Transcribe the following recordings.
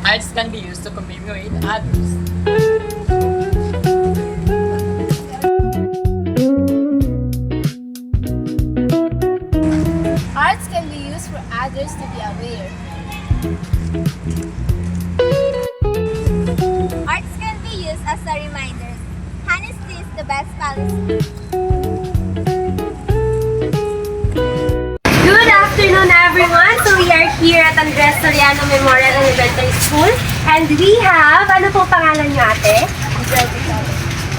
Arts can be used to commemorate others. Arts can be used for others to be aware. Arts can be used as a reminder. Honesty is the best policy. Good afternoon, everyone! So we are here at Andres Soriano Memorial Elementary School and we have, ano po pangalan niyo ate?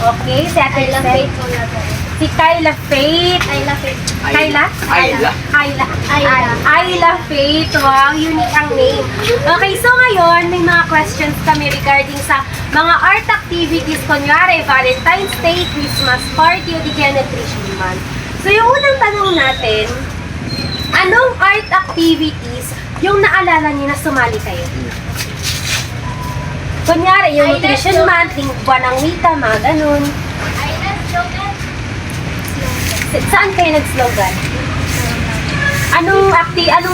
Okay, si ate Ayla Lisette. Faith Mulaga. Si Kyla Faith. Ayla Faith. Kyla? Ayla. Ayla. Ayla. Ayla Faith. Wow, unique ang name. Okay, so ngayon, may mga questions kami regarding sa mga art activities. Kunyari, Valentine's Day, Christmas party, o di kaya Nutrition Month. So yung unang tanong natin, anong art activities yung naalala niyo na sumali kayo? Kunyari, yung Nutrition Month, yung buwan ng wika, mga ganun. Ayla slogan. Saan kayo nag-slogan? Anong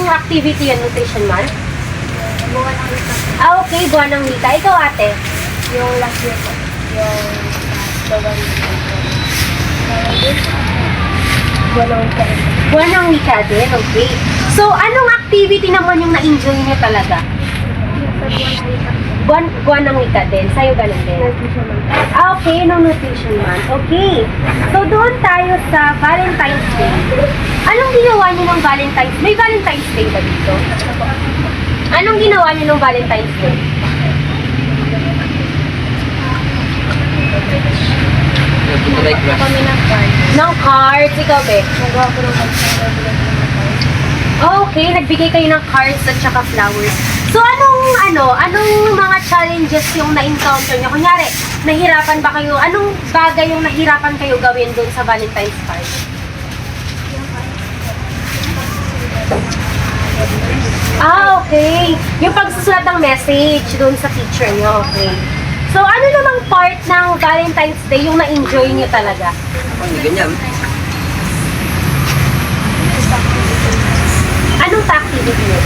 activity yung Nutrition Month? Buwan ng wika. Okay, buwan ng wika. Ikaw ate? Yung last year po. Yung slogan. Buwan ng wika. Buwan ng wika din, okay. So, anong activity naman yung na-enjoy niyo talaga? Sa buwan ng wika. Buwan ng wika din. Sa'yo ganun din. Nutrition month. Okay, no Nutrition Month. Okay. So, doon tayo sa Valentine's Day. Anong ginawa niyo ng Valentine's? May Valentine's Day ba dito? Anong ginawa niyo ng Valentine's Day? Like Nagpo kami ng card. Ng cards. Ikaw, Be? Nagawa ko ng card. Okay, nagbigay kayo ng cards at saka flowers. So, anong mga challenges yung na-encounter nyo? Kunyari, nahirapan ba kayo? Anong bagay yung nahirapan kayo gawin doon sa Valentine's card? Okay. Yung pagsusulat ng message doon sa teacher nyo, okay. So, ano namang part ng Valentine's Day yung na-enjoy nyo talaga? ganyan. Anong activity nyo?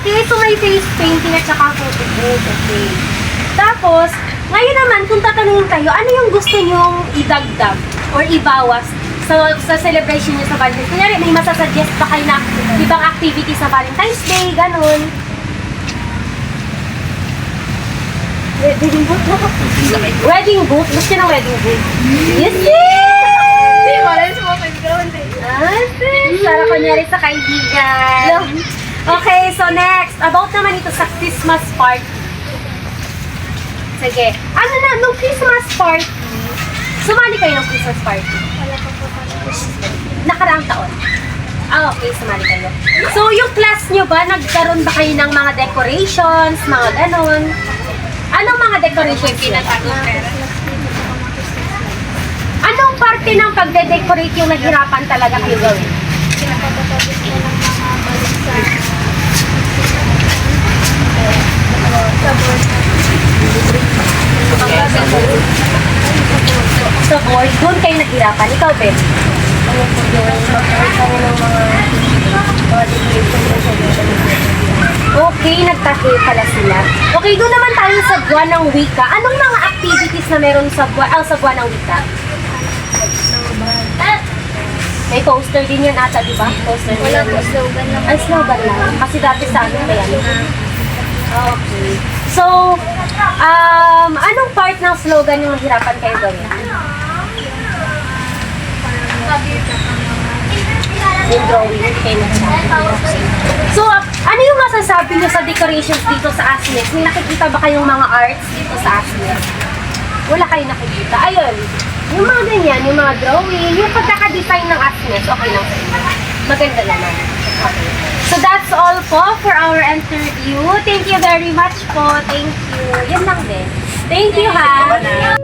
Okay. So, may face painting at saka photo booth. Okay. Tapos, ngayon naman, kung tatanungin kayo, ano yung gusto nyong idagdag or ibawas sa celebration nyo sa Valentine's? Kunyari, may masasuggest pa kayo na ibang activity sa Valentine's Day, ganun. Wedding book? Wedding book? Gusto nyo ng wedding book? Yes! Hindi, wala sa mga background eh. Para kunyari sa kaibigan. Okay, so next. About naman ito sa Christmas party. Sige. Ano na, nung Christmas party, sumali kayo ng Christmas party? Wala pa po kami. Nakaraang taon. Okay, sumali kayo. So, yung class nyo ba, nagkaroon ba kayo ng mga decorations, mga ganon? Anong mga decorations yun? Anong parte ng pagde-decorate yung nahirapan talaga kayo gawin? Pinapapatapos ko ng mga balik sa board. Sa board, doon kayo naghirapan. Ikaw, Ben? Ano po yung mag-art kami ng mga decoration na sa Okay, nagtahi pala sila. Okay, doon naman tayo sa buwan ng wika. Anong mga activities na meron sa buwan ng wika? May poster din yan ata, di ba? Poster din Wala yan. po slogan lang. Ay, slogan lang. Kasi dati sa amin may ano. Okay. So, anong part ng slogan yung mahirapan kayo gawin? Yung drawing, kayo nagsabi. So, ano yung masasabi nyo sa decorations dito sa ASMES? May nakikita ba kayong mga arts dito sa ASMES? Wala kayong nakikita. Ayun, yung mga ganyan, yung mga drawing, yung pagkaka-design ng ASMES, okay lang sa inyo. Maganda naman. Okay. So, that's all po for our interview. Thank you very much po. Thank you. Yan lang din. Thank you, ha.